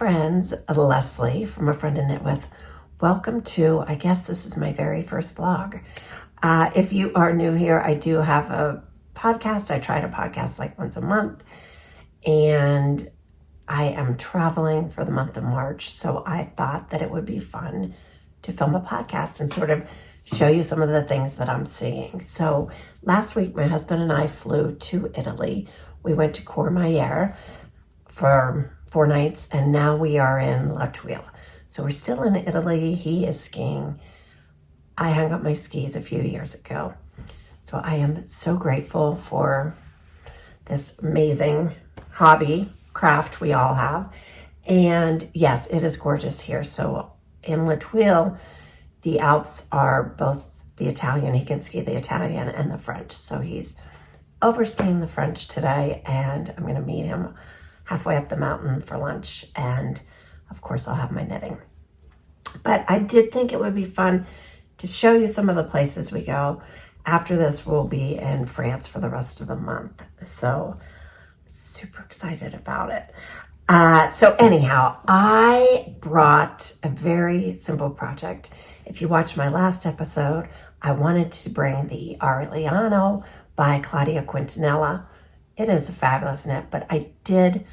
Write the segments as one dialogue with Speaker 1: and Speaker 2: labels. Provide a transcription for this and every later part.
Speaker 1: friends, Leslie from A Friend to Knit With. Welcome to, I guess this is my very first vlog. If you are new here, I do have a podcast. I try to podcast like once a month, and I am traveling for the month of March, so I thought that it would be fun to film a podcast and sort of show you some of the things that I'm seeing. So last week, my husband and I flew to Italy. We went to Courmayeur for 4 nights, and now we are in Tweed. So we're still in Italy. He is skiing. I hung up my skis a few years ago. So I am so grateful for this amazing hobby, craft we all have. And yes, it is gorgeous here. So in Tweed, the Alps are both the Italian. He can ski the Italian and the French. So he's over skiing the French today, and I'm going to meet him halfway up the mountain for lunch, and of course I'll have my knitting. But I did think it would be fun to show you some of the places we go. After this, we'll be in France for the rest of the month, so super excited about it. So anyhow, I brought a very simple project. If you watched my last episode, I wanted to bring the Aureliano by Claudia Quintanilla. It is a fabulous knit, but I did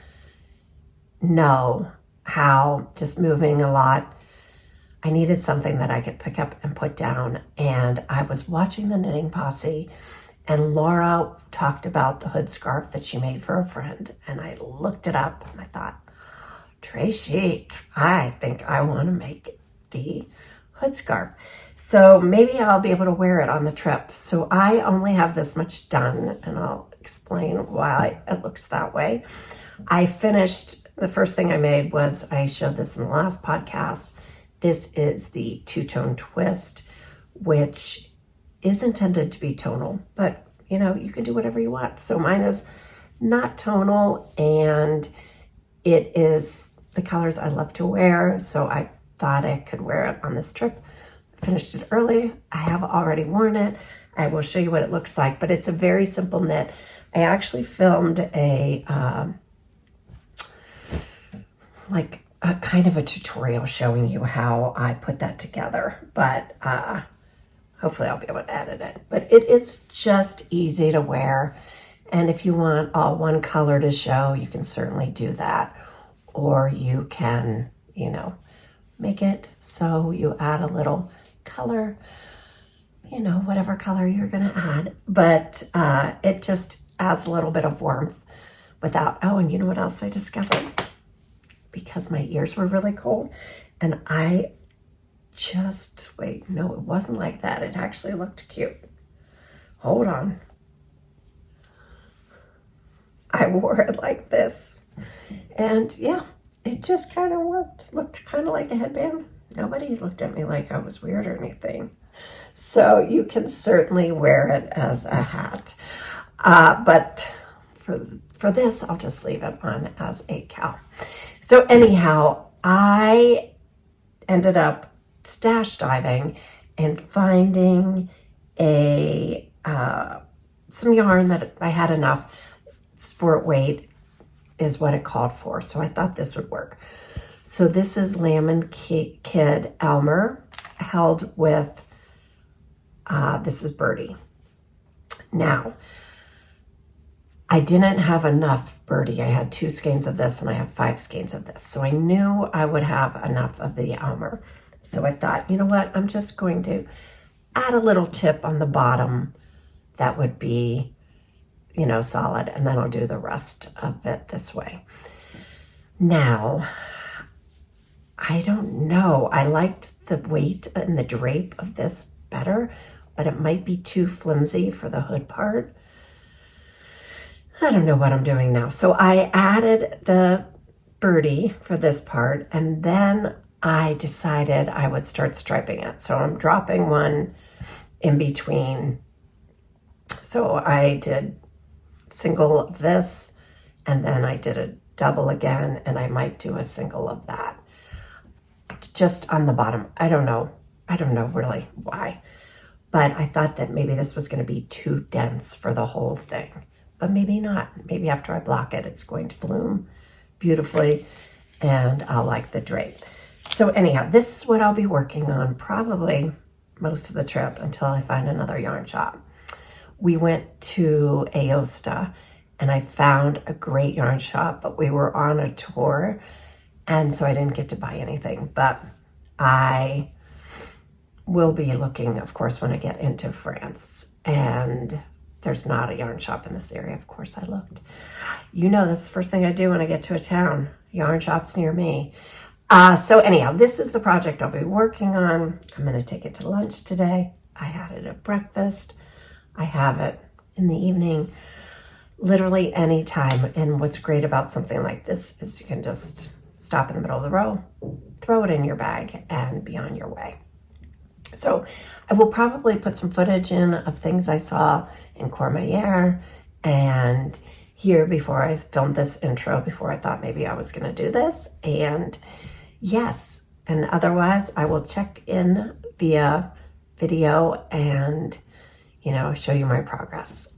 Speaker 1: know how, just moving a lot, I needed something that I could pick up and put down. And I was watching the Knitting Posse, and Laura talked about the hood scarf that she made for a friend. And I looked it up and I thought, très chic. I think I want to make the hood scarf. So maybe I'll be able to wear it on the trip. So I only have this much done, and I'll explain why it looks that way. I finished, the first thing I made was, I showed this in the last podcast. This is the two-tone twist, which is intended to be tonal, but you know, you can do whatever you want. So mine is not tonal, and it is the colors I love to wear. So I thought I could wear it on this trip. Finished it early. I have already worn it. I will show you what it looks like, but it's a very simple knit. I actually filmed a kind of a tutorial showing you how I put that together, but hopefully I'll be able to edit it. But it is just easy to wear, and if you want all one color to show, you can certainly do that, or you can, you know, make it so you add a little color, you know, whatever color you're going to add, but it just adds a little bit of warmth without, oh, and you know what else I discovered? Because my ears were really cold, and I just, wait, no, it wasn't like that. It actually looked cute. Hold on. I wore it like this, and yeah, it just kind of worked. Looked kind of like a headband. Nobody looked at me like I was weird or anything. So you can certainly wear it as a hat. But for this, I'll just leave it on as a cowl. So anyhow, I ended up stash diving and finding some yarn that I had enough. Sport weight is what it called for. So I thought this would work. So this is Lamb and Kid Elmer held with, this is Birdie. Now, I didn't have enough Birdie. I had 2 skeins of this, and I have 5 skeins of this. So I knew I would have enough of the Elmer. So I thought, you know what? I'm just going to add a little tip on the bottom that would be, you know, solid, and then I'll do the rest of it this way. Now, I don't know. I liked the weight and the drape of this better, but it might be too flimsy for the hood part. I don't know what I'm doing now. So I added the Birdie for this part, and then I decided I would start striping it. So I'm dropping one in between. So I did single of this, and then I did a double again, and I might do a single of that. Just on the bottom. I don't know really why, but I thought that maybe this was going to be too dense for the whole thing, but maybe not. Maybe after I block it, it's going to bloom beautifully. and I'll like the drape. So anyhow, this is what I'll be working on probably most of the trip until I find another yarn shop. We went to Aosta and I found a great yarn shop, but we were on a tour and so I didn't get to buy anything, but I will be looking, of course, when I get into France, and there's not a yarn shop in this area. Of course I looked. You know, that's the first thing I do when I get to a town, yarn shops near me. So anyhow, this is the project I'll be working on. I'm going to take it to lunch today. I had it at breakfast. I have it in the evening, literally any time. And what's great about something like this is you can just stop in the middle of the row, throw it in your bag, and be on your way. So I will probably put some footage in of things I saw in Courmayeur and here before I filmed this intro, before I thought maybe I was going to do this. And yes, and otherwise I will check in via video and, you know, show you my progress.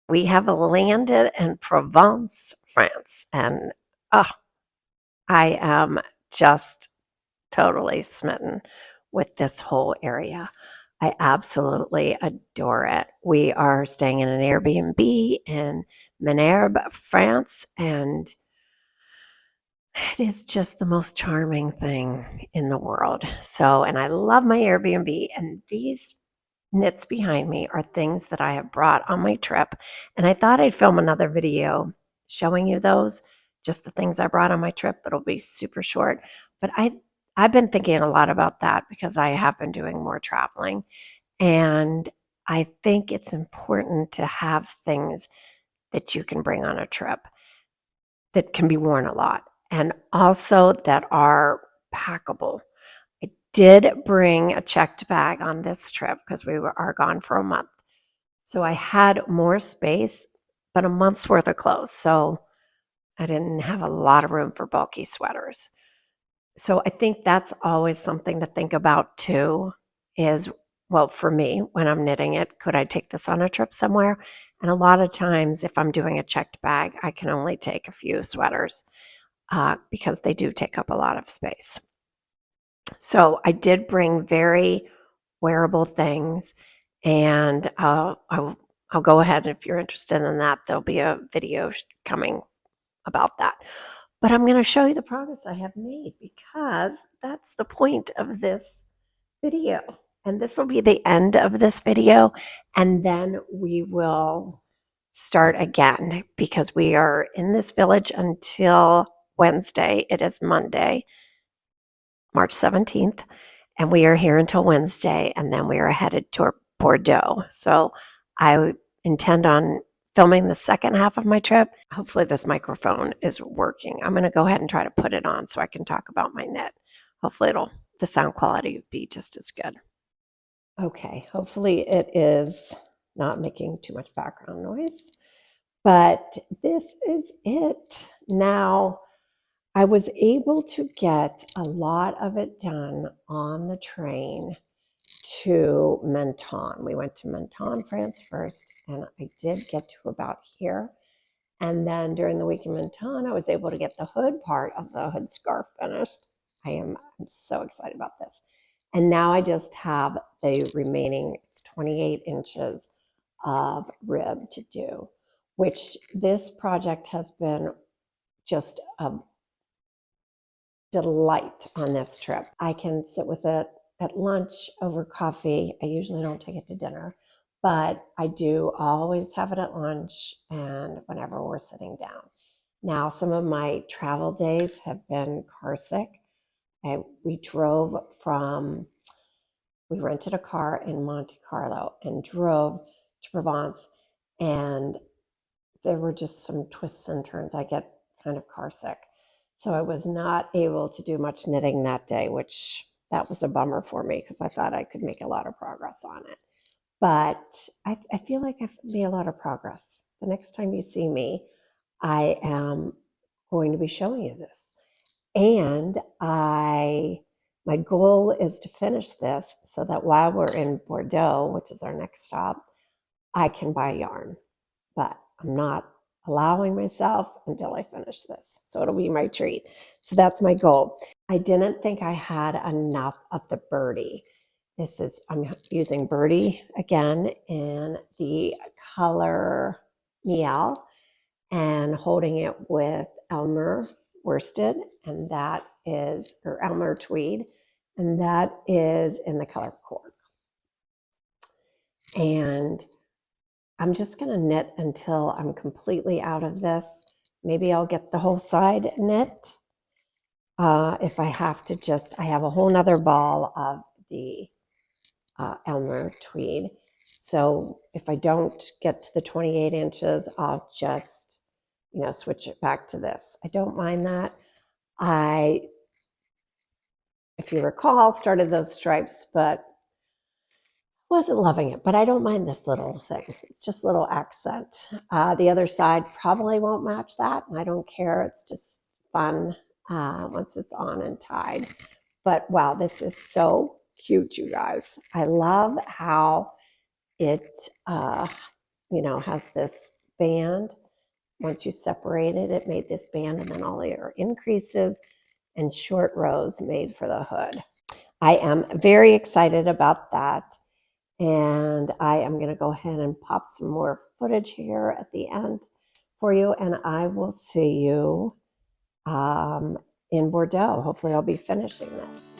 Speaker 1: We have landed in Provence, France, and oh, I am just totally smitten with this whole area. I absolutely adore it. We are staying in an Airbnb in Massif, France, and it is just the most charming thing in the world. So, and I love my Airbnb, and these knits behind me are things that I have brought on my trip. And I thought I'd film another video showing you those, just the things I brought on my trip. It'll be super short. But I've been thinking a lot about that because I have been doing more traveling. And I think it's important to have things that you can bring on a trip that can be worn a lot and also that are packable. I did bring a checked bag on this trip because we are gone for a month. So I had more space, but a month's worth of clothes. So I didn't have a lot of room for bulky sweaters. So I think that's always something to think about too, is well, for me, when I'm knitting it, could I take this on a trip somewhere? And a lot of times, if I'm doing a checked bag, I can only take a few sweaters because they do take up a lot of space. So I did bring very wearable things, and I'll go ahead. If you're interested in that, there'll be a video coming about that. But I'm going to show you the progress I have made because that's the point of this video. And this will be the end of this video. And then we will start again because we are in this village until Wednesday. It is Monday, March 17th. And we are here until Wednesday. And then we are headed to Bordeaux. So I intend on filming the second half of my trip. Hopefully this microphone is working. I'm going to go ahead and try to put it on so I can talk about my knit. Hopefully the sound quality will be just as good. Okay, hopefully it is not making too much background noise, but this is it. Now, I was able to get a lot of it done on the train to Menton. We went to Menton, France first, and I did get to about here. And then during the week in Menton, I was able to get the hood part of the hood scarf finished. I'm so excited about this. And now I just have the remaining, it's 28 inches of rib to do, which this project has been just a delight on this trip. I can sit with it at lunch over coffee. I usually don't take it to dinner, but I do always have it at lunch and whenever we're sitting down. Now, some of my travel days have been car sick. We rented a car in Monte Carlo and drove to Provence, and there were just some twists and turns. I get kind of car sick. So I was not able to do much knitting that day, which that was a bummer for me because I thought I could make a lot of progress on it. But I feel like I've made a lot of progress. The next time you see me, I am going to be showing you this. And my goal is to finish this so that while we're in Bordeaux, which is our next stop, I can buy yarn. But I'm not allowing myself until I finish this. So it'll be my treat. So that's my goal. I didn't think I had enough of the Birdie. I'm using Birdie again in the color Miel and holding it with Elmer worsted, and that is, or Elmer Tweed, and that is in the color Cork. And I'm just going to knit until I'm completely out of this. Maybe I'll get the whole side knit. If I have to I have a whole nother ball of the Elmer Tweed. So if I don't get to the 28 inches, I'll just, switch it back to this. I don't mind that. If you recall, started those stripes, but wasn't loving it, but I don't mind this little thing. It's just a little accent. The other side probably won't match that. I don't care. It's just fun once it's on and tied. But wow, this is so cute, you guys. I love how it, has this band. Once you separate it, it made this band, and then all your increases and short rows made for the hood. I am very excited about that. And I am going to go ahead and pop some more footage here at the end for you. And I will see you in Bordeaux. Hopefully I'll be finishing this.